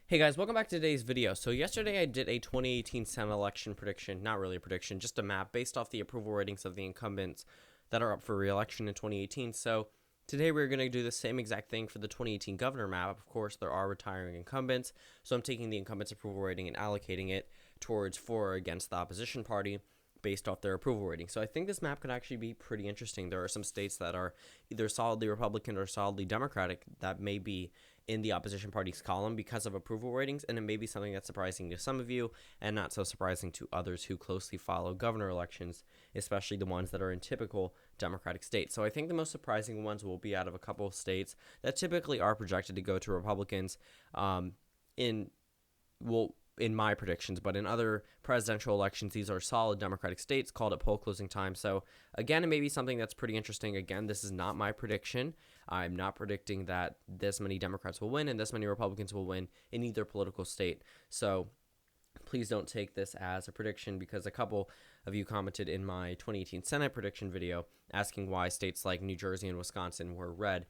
Hey guys, welcome back to today's video. So yesterday I did a 2018 Senate election prediction, not really a prediction, just a map based off the approval ratings of the incumbents that are up for re-election in 2018. So today we're going to do the same exact thing for the 2018 governor map. Of course, there are retiring incumbents, so I'm taking the incumbents' approval rating and allocating it towards for or against the opposition party based off their approval rating. So I think this map could actually be pretty interesting. There are some states that are either solidly Republican or solidly Democratic that may be in the opposition party's column because of approval ratings, and it may be something that's surprising to some of you and not so surprising to others who closely follow governor elections, especially the ones that are in typical Democratic states. So I think the most surprising ones will be out of a couple of states that typically are projected to go to Republicans in my predictions, but in other presidential elections, these are solid Democratic states called at poll closing time. So again, it may be something that's pretty interesting. Again, this is not my prediction. I'm not predicting that this many Democrats will win and this many Republicans will win in either political state. So please don't take this as a prediction, because a couple of you commented in my 2018 Senate prediction video asking why states like New Jersey and Wisconsin were red.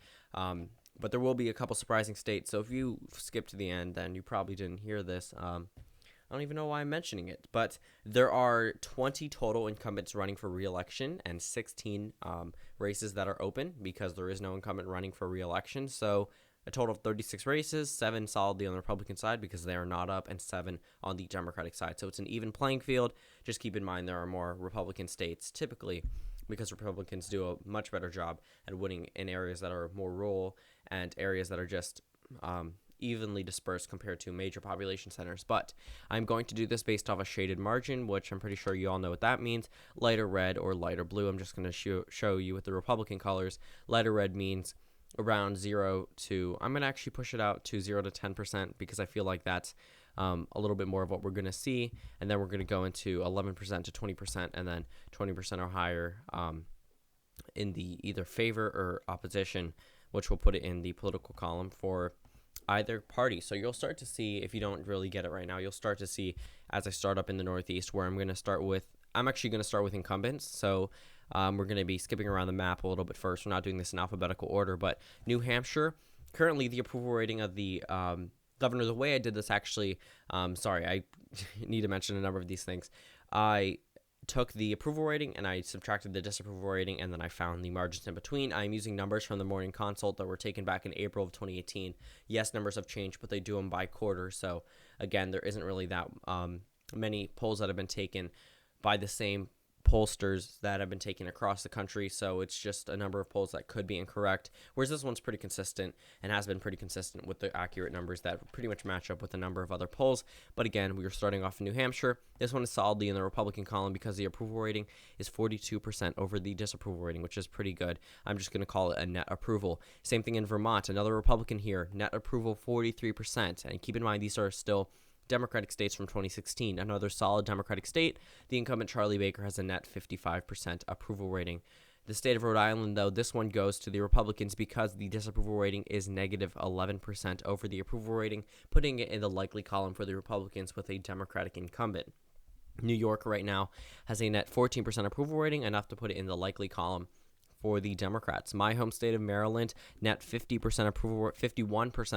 But there will be a couple surprising states. So if you skip to the end, then you probably didn't hear this. I don't even know why I'm mentioning it. But there are 20 total incumbents running for re-election and 16 races that are open because there is no incumbent running for re-election. So a total of 36 races, 7 solidly on the Republican side because they are not up, and 7 on the Democratic side. So it's an even playing field. Just keep in mind there are more Republican states typically, because Republicans do a much better job at winning in areas that are more rural and areas that are just evenly dispersed compared to major population centers. But I'm going to do this based off a shaded margin, which I'm pretty sure you all know what that means. Lighter red or lighter blue. I'm just going to show you with the Republican colors. Lighter red means around 0 to, I'm going to actually push it out to 0 to 10% because I feel like that's a little bit more of what we're going to see. And then we're going to go into 11% to 20% and then 20% or higher in the either favor or opposition, which will put it in the political column for either party. So you'll start to see, if you don't really get it right now, you'll start to see as I start up in the Northeast where I'm actually going to start with incumbents. So we're going to be skipping around the map a little bit first. We're not doing this in alphabetical order, but New Hampshire, currently the approval rating of the governor, the way I did this actually, sorry, I need to mention a number of these things. I took the approval rating and I subtracted the disapproval rating, and then I found the margins in between. I'm using numbers from the morning consult that were taken back in April of 2018. Yes, numbers have changed, but they do them by quarter. So again, there isn't really that many polls that have been taken by the same pollsters that have been taken across the country, so it's just a number of polls that could be incorrect, whereas this one's pretty consistent and has been pretty consistent with the accurate numbers that pretty much match up with a number of other polls. But again, we are starting off in New Hampshire. This one is solidly in the Republican column because the approval rating is 42% over the disapproval rating, which is pretty good. I'm just going to call it a net approval. Same thing in Vermont, another Republican here, net approval 43%, and keep in mind these are still Democratic states from 2016. Another solid Democratic state, the incumbent Charlie Baker has a net 55% approval rating. The state of Rhode Island, though, this one goes to the Republicans because the disapproval rating is negative 11% over the approval rating, putting it in the likely column for the Republicans with a Democratic incumbent. New York right now has a net 14% approval rating, enough to put it in the likely column for the Democrats. My home state of Maryland, net 51%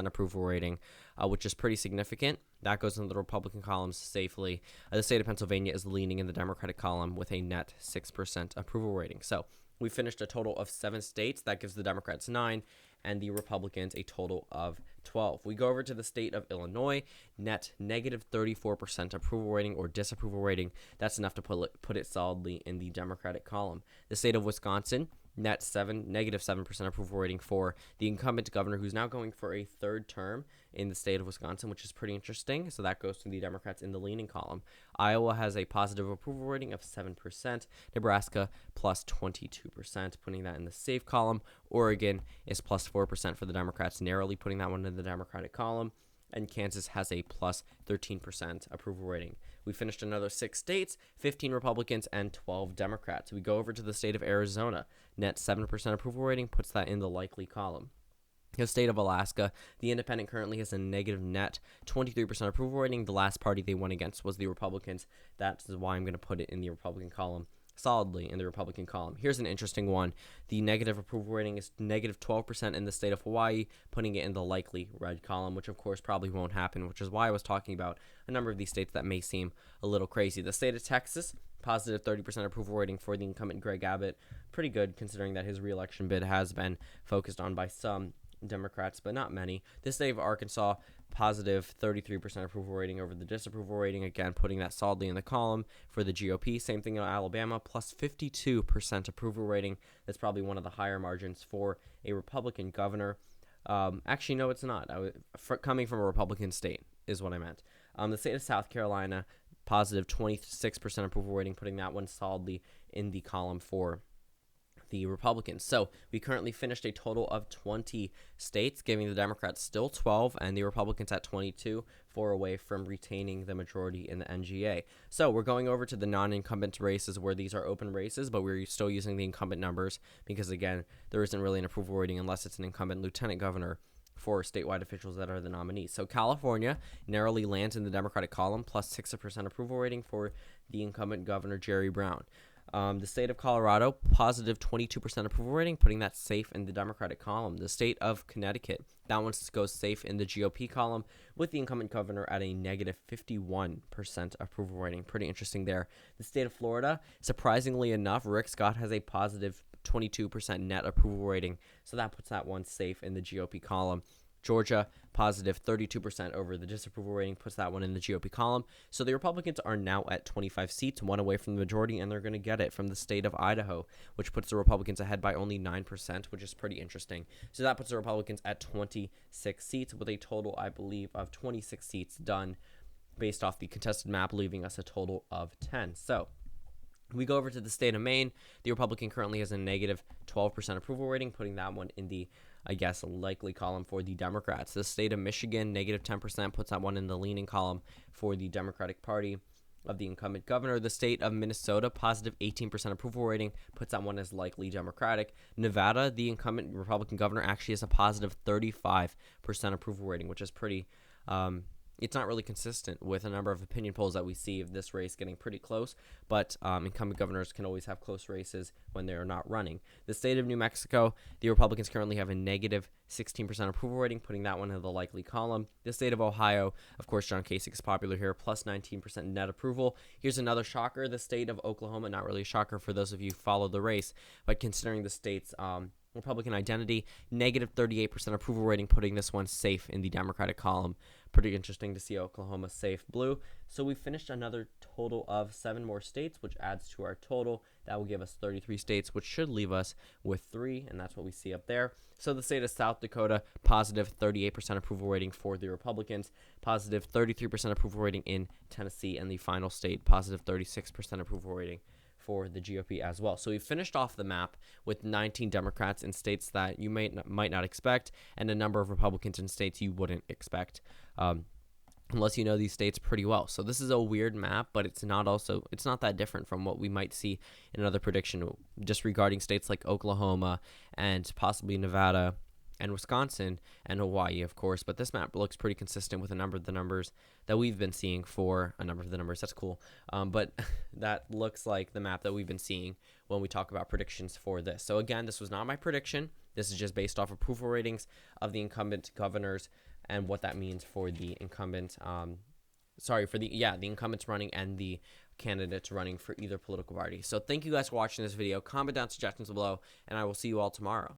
approval rating, which is pretty significant. That goes into the Republican columns safely. The state of Pennsylvania is leaning in the Democratic column with a net 6% approval rating. So we finished a total of 7 states. That gives the Democrats 9 and the Republicans a total of 12. We go over to the state of Illinois, net negative 34% approval rating or disapproval rating. That's enough to put it solidly in the Democratic column. The state of Wisconsin, net negative 7% approval rating for the incumbent governor, who's now going for a 3rd term in the state of Wisconsin, which is pretty interesting. So that goes to the Democrats in the leaning column. Iowa has a positive approval rating of 7%. Nebraska plus 22%, putting that in the safe column. Oregon is plus 4% for the Democrats, narrowly putting that one in the Democratic column. And Kansas has a plus 13% approval rating. We finished another 6 states, 15 Republicans and 12 Democrats. We go over to the state of Arizona. Net 7% approval rating puts that in the likely column. The state of Alaska, the independent currently has a negative net 23% approval rating. The last party they went against was the Republicans. That's why I'm going to put it in the Republican column. solidly in the Republican column. Here's an interesting one. The negative approval rating is negative 12% in the state of Hawaii, putting it in the likely red column, which of course probably won't happen, which is why I was talking about a number of these states that may seem a little crazy. The state of Texas, positive 30% approval rating for the incumbent Greg Abbott. Pretty good considering that his reelection bid has been focused on by some Democrats, but not many. The state of Arkansas, positive 33% approval rating over the disapproval rating, again putting that solidly in the column for the GOP. Same thing in Alabama, plus 52% approval rating. That's probably one of the higher margins for a Republican governor. Actually, no, it's not. Coming from a Republican state is what I meant. The state of South Carolina, positive 26% approval rating, putting that one solidly in the column for the Republicans. So we currently finished a total of 20 states, giving the Democrats still 12 and the Republicans at 22, 4 away from retaining the majority in the NGA. So we're going over to the non-incumbent races where these are open races, but we're still using the incumbent numbers because, again, there isn't really an approval rating unless it's an incumbent lieutenant governor for statewide officials that are the nominees. So California narrowly lands in the Democratic column, plus 6% approval rating for the incumbent governor, Jerry Brown. The state of Colorado, positive 22% approval rating, putting that safe in the Democratic column. The state of Connecticut, that one goes safe in the GOP column with the incumbent governor at a negative 51% approval rating. Pretty interesting there. The state of Florida, surprisingly enough, Rick Scott has a positive 22% net approval rating, so that puts that one safe in the GOP column. Georgia, positive 32% over the disapproval rating, puts that one in the GOP column. So the Republicans are now at 25 seats, one away from the majority, and they're going to get it from the state of Idaho, which puts the Republicans ahead by only 9%, which is pretty interesting. So that puts the Republicans at 26 seats with a total, I believe, of 26 seats done based off the contested map, leaving us a total of 10. So we go over to the state of Maine. The Republican currently has a negative 12% approval rating, putting that one in the, I guess, likely column for the Democrats. The state of Michigan, negative 10%, puts that one in the leaning column for the Democratic Party of the incumbent governor. The state of Minnesota, positive 18% approval rating, puts that one as likely Democratic. Nevada, the incumbent Republican governor, actually has a positive 35% approval rating, which is pretty it's not really consistent with a number of opinion polls that we see of this race getting pretty close, but incumbent governors can always have close races when they are not running. The state of New Mexico, the Republicans currently have a negative 16% approval rating, putting that one in the likely column. The state of Ohio, of course, John Kasich is popular here, plus 19% net approval. Here's another shocker. The state of Oklahoma, not really a shocker for those of you who follow the race, but considering the state's Republican identity, negative 38% approval rating, putting this one safe in the Democratic column. Pretty interesting to see Oklahoma safe blue. So we finished another total of 7 more states, which adds to our total. That will give us 33 states, which should leave us with 3, and that's what we see up there. So the state of South Dakota, positive 38% approval rating for the Republicans, positive 33% approval rating in Tennessee, and the final state, positive 36% approval rating for the GOP as well. So we finished off the map with 19 Democrats in states that you might not expect, and a number of Republicans in states you wouldn't expect, unless you know these states pretty well. So this is a weird map, but it's not that different from what we might see in another prediction, just regarding states like Oklahoma and possibly Nevada and Wisconsin and Hawaii, of course. But this map looks pretty consistent with a number of the numbers that we've been seeing for a number of the numbers. That's cool. But that looks like the map that we've been seeing when we talk about predictions for this. So again, this was not my prediction. This is just based off approval ratings of the incumbent governors and what that means for the incumbent, the incumbents running and the candidates running for either political party. So thank you guys for watching this video. Comment down suggestions below, and I will see you all tomorrow.